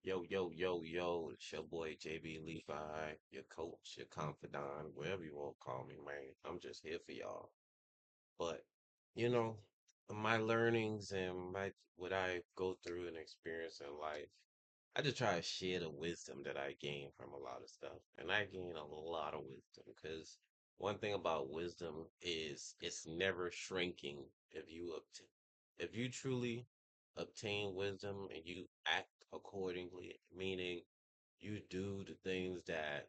Yo, yo, yo, yo, it's your boy JB Levi, your coach, your confidant, whatever you want to call me, man. I'm just here for y'all. But, you know, my learnings and my what I go through and experience in life, I just try to share the wisdom that I gain from a lot of stuff. And I gain a lot of wisdom because one thing about wisdom is it's never shrinking if you truly obtain wisdom and you act accordingly, meaning you do the things that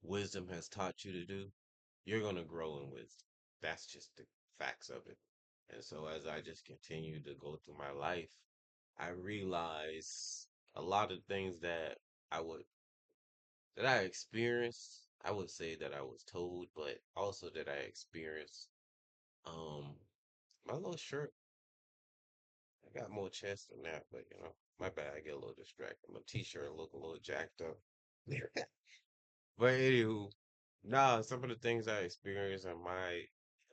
wisdom has taught you to do, you're going to grow in wisdom. That's just the facts of it. And so as I just continue to go through my life, I realize a lot of things that I experienced, I would say that I was told, but also that I experienced. Um, my little shirt, I got more chest than that, but my bad. I get a little distracted. My t-shirt look a little jacked up. But anywho, nah, some of the things I experienced in my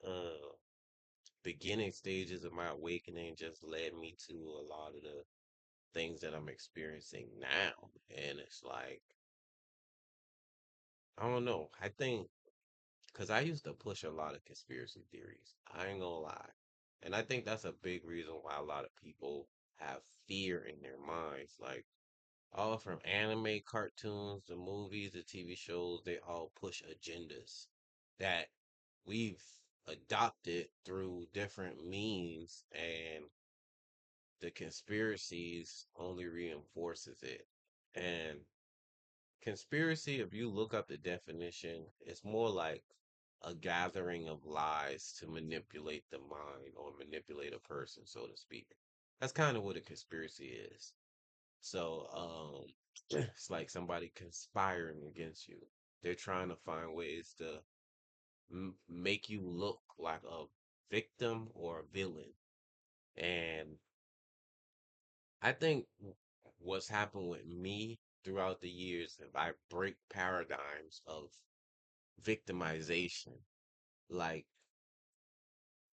uh beginning stages of my awakening just led me to a lot of the things that I'm experiencing now. And it's like, I don't know. I think because I used to push a lot of conspiracy theories. I ain't gonna lie. And I think that's a big reason why a lot of people have fear in their minds. Like, all from anime, cartoons, the movies, the TV shows, they all push agendas that we've adopted through different means, and the conspiracies only reinforces it. And conspiracy, if you look up the definition, it's more like a gathering of lies to manipulate the mind or manipulate a person, so to speak. That's kind of what a conspiracy is. So, it's like somebody conspiring against you. They're trying to find ways to make you look like a victim or a villain. And I think what's happened with me throughout the years, if I break paradigms of victimization, like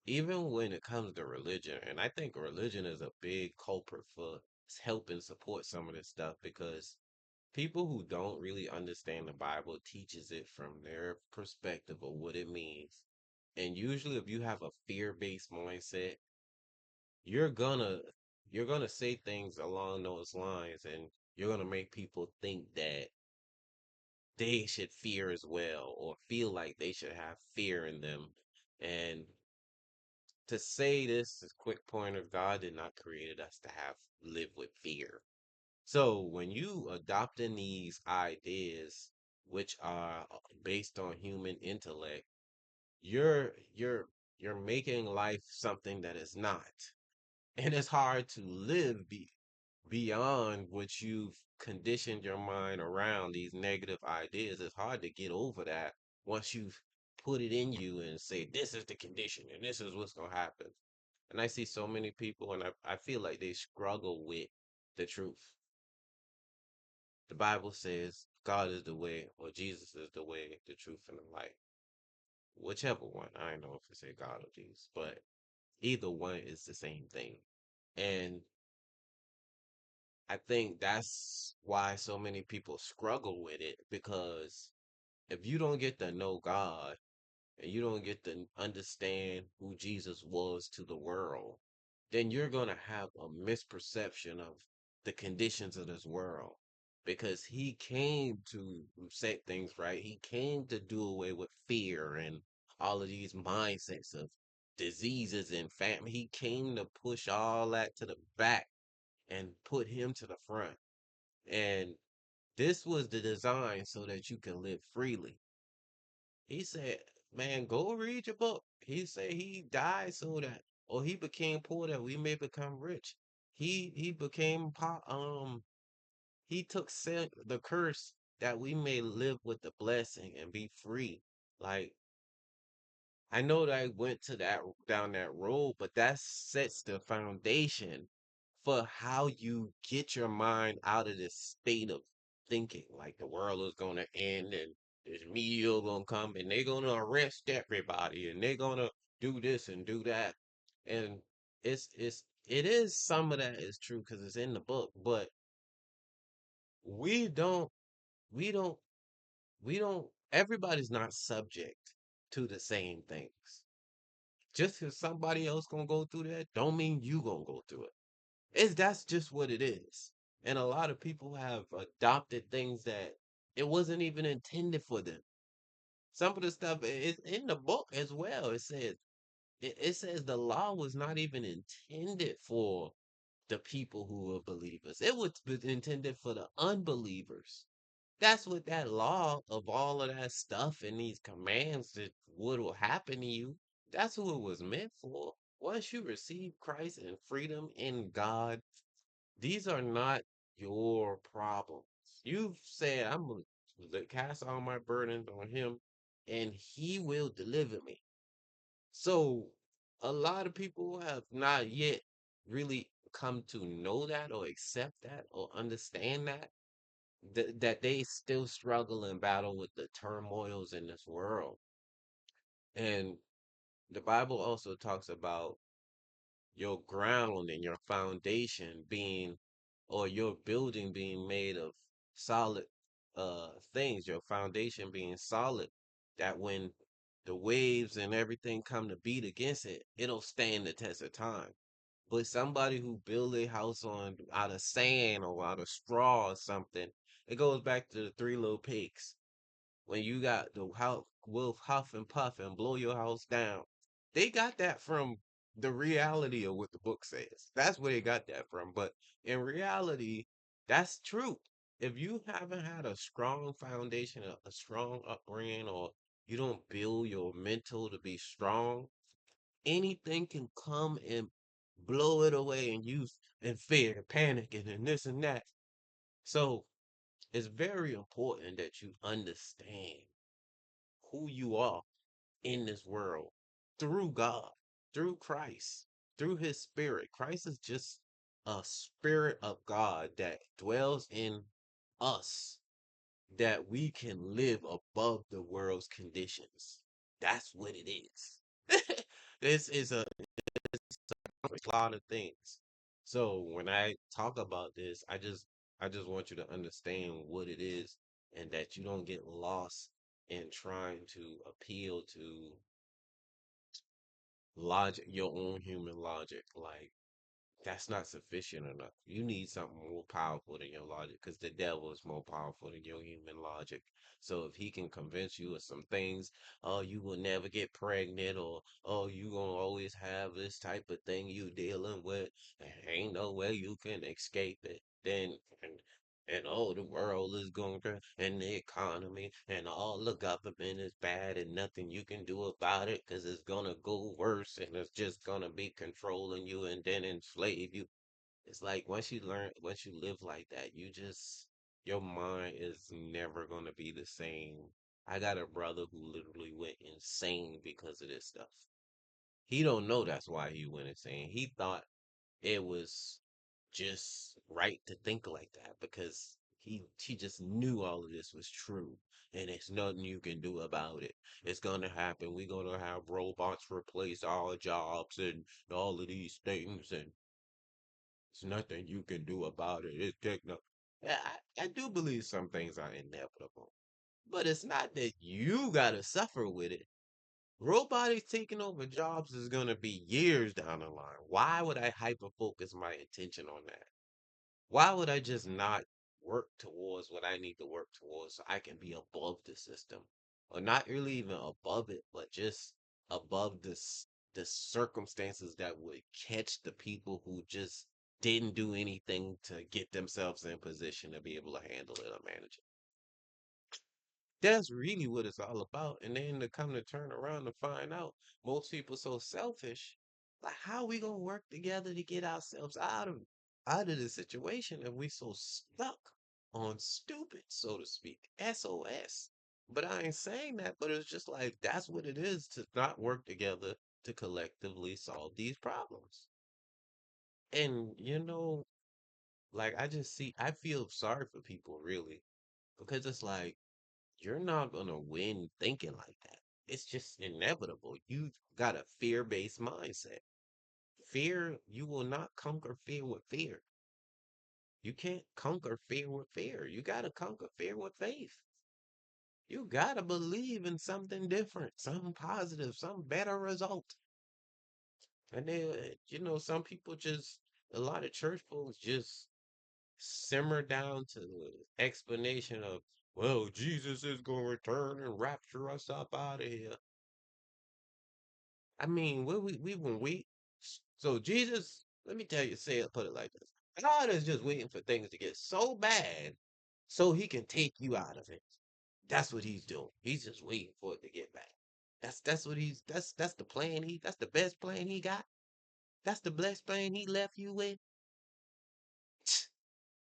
even when it comes to religion, and I think religion is a big culprit for helping support some of this stuff because people who don't really understand the Bible teaches it from their perspective of what it means. And usually if you have a fear-based mindset, you're gonna you're gonna say things along those lines, and you're gonna make people think that they should fear as well or feel like they should have fear in them. And to say this is quick pointer, God did not create us to have live with fear. So when you adopting these ideas, which are based on human intellect, you're you're you're making life something that is not. And it's hard to live beyond what you've conditioned your mind around these negative ideas. It's hard to get over that once you've put it in you and say, this is the condition and this is what's going to happen. And I see so many people, and I feel like they struggle with the truth. The Bible says God is the way, or Jesus is the way, the truth, and the light. Whichever one. I don't know if it say God or Jesus, but either one is the same thing. And I think that's why so many people struggle with it, because if you don't get to know God and you don't get to understand who Jesus was to the world, then you're going to have a misperception of the conditions of this world, because he came to set things right. He came to do away with fear and all of these mindsets of diseases and famine. He came to push all that to the back and put him to the front. And this was the design so that you can live freely. He said, man, go read your book. He said he died so that, or he became poor that we may become rich. He became he took sin, the curse, that we may live with the blessing and be free. Like, I know that I went to that down that road, but that sets the foundation for how you get your mind out of this state of thinking like the world is gonna end and this meteor gonna come and they're gonna arrest everybody and they're gonna do this and do that. And it is some of that is true because it's in the book, but We don't, we don't, we don't, everybody's not subject to the same things. Just because somebody else gonna go through that, don't mean you gonna go through it. That's just what it is. And a lot of people have adopted things that it wasn't even intended for them. Some of the stuff is in the book as well. It says the law was not even intended for the people who were believers. It was intended for the unbelievers. That's what that law of all of that stuff and these commands that what will happen to you. That's who it was meant for. Once you receive Christ and freedom in God, these are not your problems. You've said, I'm going to cast all my burdens on him and he will deliver me. So a lot of people have not yet really come to know that or accept that or understand that they still struggle and battle with the turmoils in this world. And the Bible also talks about your ground and your foundation being or your building being made of solid things, your foundation being solid, that when the waves and everything come to beat against it, it'll stand the test of time. But somebody who build a house on out of sand or out of straw or something, it goes back to the three little pigs. When you got the house wolf huff and puff and blow your house down, they got that from the reality of what the book says. That's where they got that from. But in reality, that's true. If you haven't had a strong foundation, a strong upbringing, or you don't build your mental to be strong, anything can come and blow it away and you and fear and panic and this and that. So it's very important that you understand who you are in this world through God, through Christ, through his spirit. Christ is just a spirit of God that dwells in us that we can live above the world's conditions. That's what it is. This is a lot of things. So when I talk about this, I just want you to understand what it is and that you don't get lost in trying to appeal to logic, your own human logic. Like that's not sufficient enough. You need something more powerful than your logic because the devil is more powerful than your human logic. So if he can convince you of some things, oh, you will never get pregnant, or oh, you gonna always have this type of thing you dealing with, and ain't no way you can escape it, then and oh, the world is going to, and the economy, and all the government is bad, and nothing you can do about it because it's gonna go worse, and it's just gonna be controlling you and then enslave you. It's like once you live like that, your mind is never gonna be the same. I got a brother who literally went insane because of this stuff. He don't know that's why he went insane. He thought it was just right to think like that because he just knew all of this was true and it's nothing you can do about it. It's gonna happen. We're gonna have robots replace our jobs and all of these things, and it's nothing you can do about it. It's techno. Yeah, I do believe some things are inevitable, but it's not that you gotta suffer with it. Robotics taking over jobs is gonna be years down the line. Why would I hyper focus my attention on that? Why would I just not work towards what I need to work towards so I can be above the system? Or not really even above it, but just above the circumstances that would catch the people who just didn't do anything to get themselves in position to be able to handle it or manage it. That's really what it's all about. And then to come to turn around and find out most people so selfish. Like how we gonna work together to get ourselves out of the situation if we so stuck on stupid, so to speak. SOS. But I ain't saying that, but it's just like that's what it is to not work together to collectively solve these problems. And like I feel sorry for people really because it's like you're not gonna win thinking like that. It's just inevitable. You got a fear-based mindset. Fear, you will not conquer fear with fear. You can't conquer fear with fear. You got to conquer fear with faith. You got to believe in something different, something positive, some better result. And then, some people just, a lot of church folks just simmer down to the explanation of, well, Jesus is going to return and rapture us up out of here. I mean, when we, so Jesus, let me tell you, put it like this. God is just waiting for things to get so bad so he can take you out of it. That's what he's doing. He's just waiting for it to get bad. That's the plan that's the best plan he got. That's the best plan he left you with.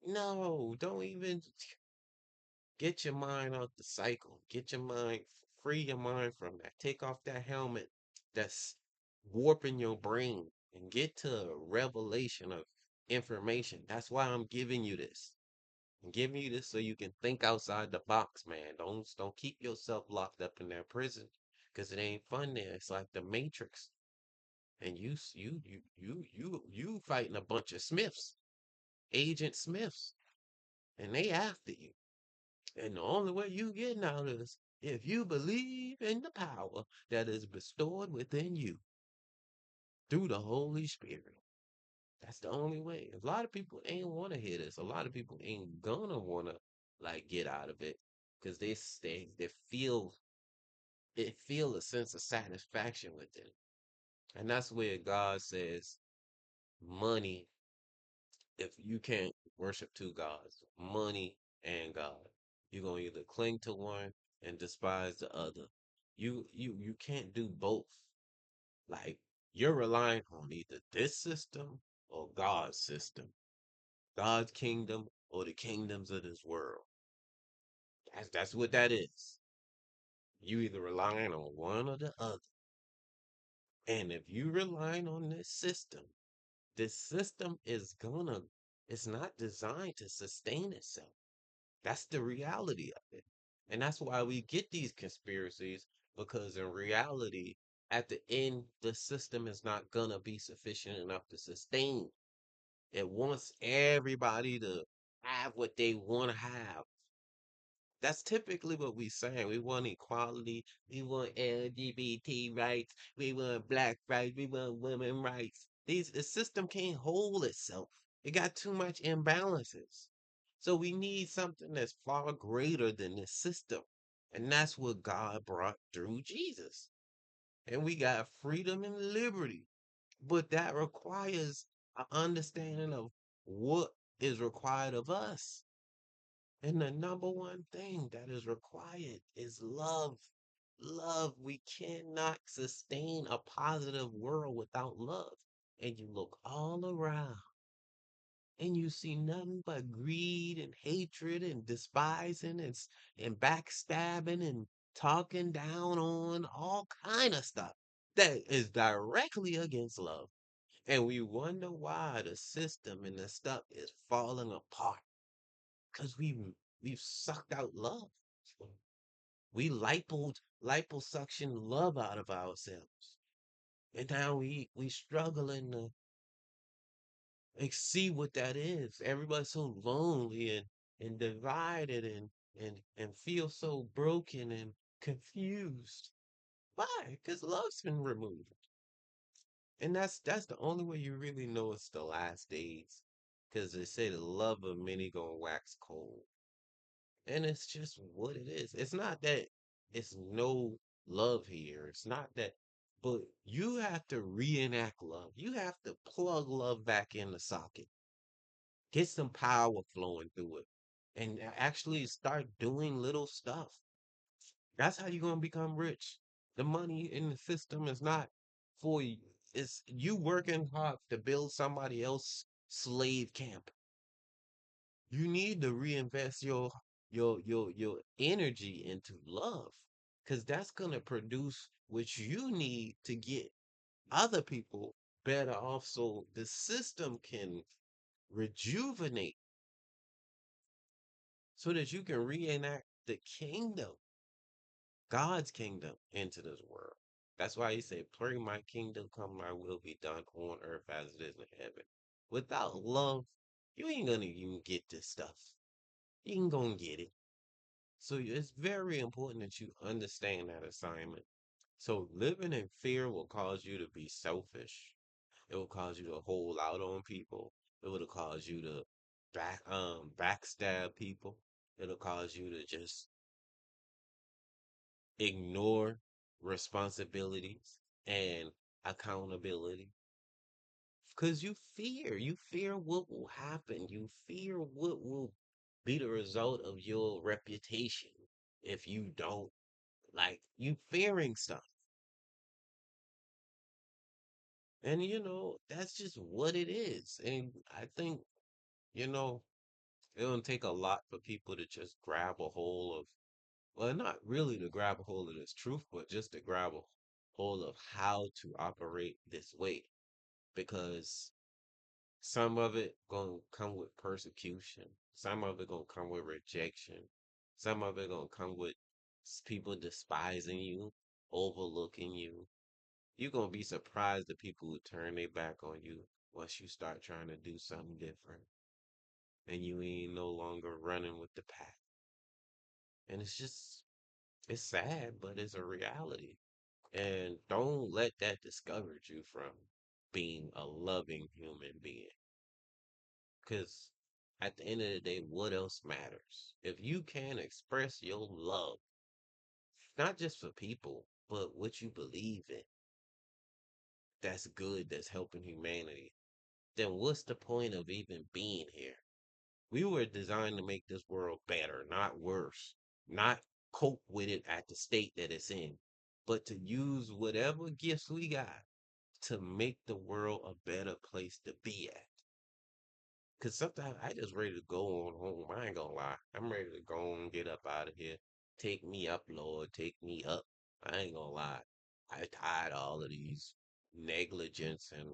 No, don't even get your mind out the cycle. Get your mind, free your mind from that. Take off that helmet that's warping your brain and get to a revelation of information. That's why I'm giving you this. I'm giving you this so you can think outside the box, man. Don't keep yourself locked up in that prison because it ain't fun there. It's like the Matrix, and you fighting a bunch of Smiths, Agent Smiths, and they after you. And the only way you getting out of this, if you believe in the power that is bestowed within you through the Holy Spirit. That's the only way. A lot of people ain't want to hear this. A lot of people ain't gonna want to like get out of it because they feel a sense of satisfaction with it. And that's where God says money, if you can't worship two gods, money and God, you're gonna either cling to one and despise the other. You can't do both. Like you're relying on either this system or God's system, God's kingdom or the kingdoms of this world. That's what that is. You either relying on one or the other. And if you relying on this system it's not designed to sustain itself. That's the reality of it. And that's why we get these conspiracies, because in reality, at the end, the system is not gonna be sufficient enough to sustain. It wants everybody to have what they want to have. That's typically what we say. We want equality. We want LGBT rights. We want black rights. We want women rights. The system can't hold itself. It got too much imbalances. So we need something that's far greater than this system. And that's what God brought through Jesus. And we got freedom and liberty. But that requires an understanding of what is required of us. And the number one thing that is required is love. Love. We cannot sustain a positive world without love. And you look all around and you see nothing but greed and hatred and despising and backstabbing and talking down on all kind of stuff that is directly against love. And we wonder why the system and the stuff is falling apart because we've sucked out love. We liposuction love out of ourselves. And now we struggling to see what that is. Everybody's so lonely and divided and feel so broken and confused. Why? Because love's been removed. And that's the only way you really know it's the last days. Because they say the love of many gonna wax cold. And it's just what it is. It's not that it's no love here. It's not that, but you have to reenact love. You have to plug love back in the socket, get some power flowing through it, and actually start doing little stuff. That's how you're gonna become rich. The money in the system is not for you. It's you working hard to build somebody else slave camp. You need to reinvest your energy into love, because that's gonna produce what you need to get other people better off so the system can rejuvenate so that you can reenact the kingdom, God's kingdom into this world. That's why he said, pray my kingdom come, my will be done on earth as it is in heaven. Without love, you ain't gonna even get this stuff. You ain't gonna get it. So it's very important that you understand that assignment. So living in fear will cause you to be selfish. It will cause you to hold out on people. It will cause you to backstab people. It'll cause you to just ignore responsibilities and accountability because you fear what will happen, you fear what will be the result of your reputation if you don't, like, you fearing stuff. And that's just what it is. And I think, you know it'll take a lot for people to just grab a hold of, well, not really to grab a hold of this truth, but just to grab a hold of how to operate this way. Because some of it gonna come with persecution. Some of it gonna come with rejection. Some of it gonna come with people despising you, overlooking you. You're gonna be surprised the people who turn their back on you once you start trying to do something different and you ain't no longer running with the pack. And it's sad, but it's a reality. And don't let that discourage you from being a loving human being. Because at the end of the day, what else matters? If you can express your love, not just for people, but what you believe in, that's good, that's helping humanity, then what's the point of even being here? We were designed to make this world better, not worse, not cope with it at the state that it's in, but to use whatever gifts we got to make the world a better place to be at. Cause sometimes I just ready to go on home. I ain't gonna lie. I'm ready to go and get up out of here. Take me up, Lord. Take me up. I ain't gonna lie. I tired of all of these negligence and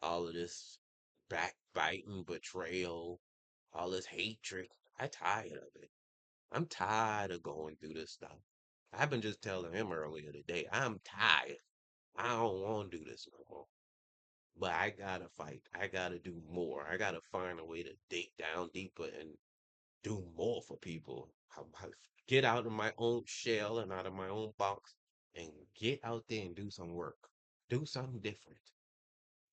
all of this backbiting, betrayal, all this hatred. I tired of it. I'm tired of going through this stuff. I've been just telling him earlier today, I'm tired. I don't want to do this no more. But I gotta fight. I gotta do more. I gotta find a way to dig down deeper and do more for people. Get out of my own shell and out of my own box and get out there and do some work. Do something different.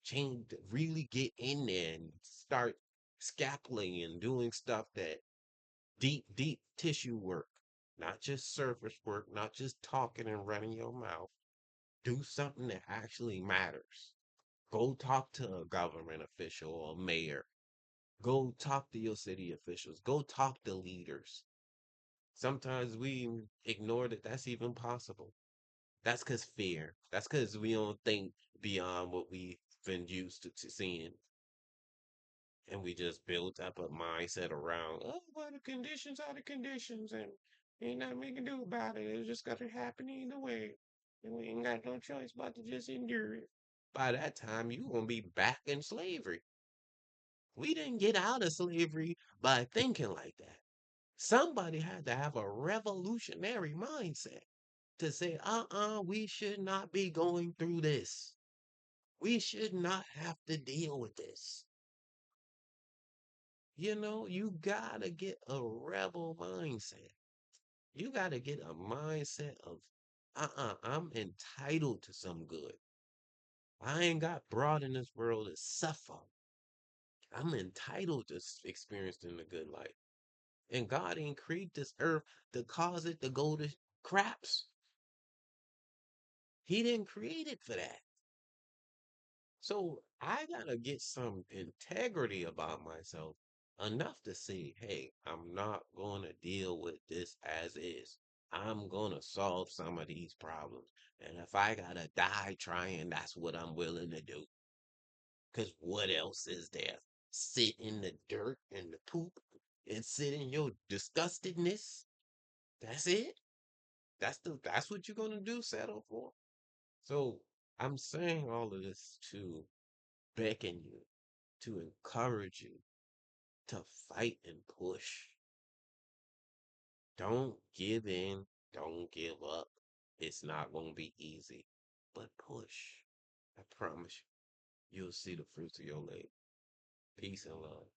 Change, really get in there and start scaffolding and doing stuff that deep, deep tissue work, not just surface work, not just talking and running your mouth. Do something that actually matters. Go talk to a government official or mayor. Go talk to your city officials. Go talk to leaders. Sometimes we ignore that that's even possible. That's because fear. That's because we don't think beyond what we've been used to seeing. And we just built up a mindset around, oh, well, the conditions are the conditions, and ain't nothing we can do about it. It's just gonna happen either way. And we ain't got no choice but to just endure it. By that time, you gonna be back in slavery. We didn't get out of slavery by thinking like that. Somebody had to have a revolutionary mindset to say, we should not be going through this. We should not have to deal with this. You gotta get a rebel mindset. You gotta get a mindset of, I'm entitled to some good. I ain't got brought in this world to suffer. I'm entitled to experiencing the good life. And God ain't create this earth to cause it to go to craps. He didn't create it for that. So I gotta get some integrity about myself enough to say, hey, I'm not gonna deal with this as is. I'm gonna solve some of these problems. And if I gotta die trying, that's what I'm willing to do. Because what else is there? Sit in the dirt and the poop and sit in your disgustedness? That's it? That's what you're gonna do, settle for? So I'm saying all of this to beckon you, to encourage you to fight and push. Don't give in, don't give up. It's not gonna be easy, but push. I promise you, you'll see the fruits of your labor. Peace and love.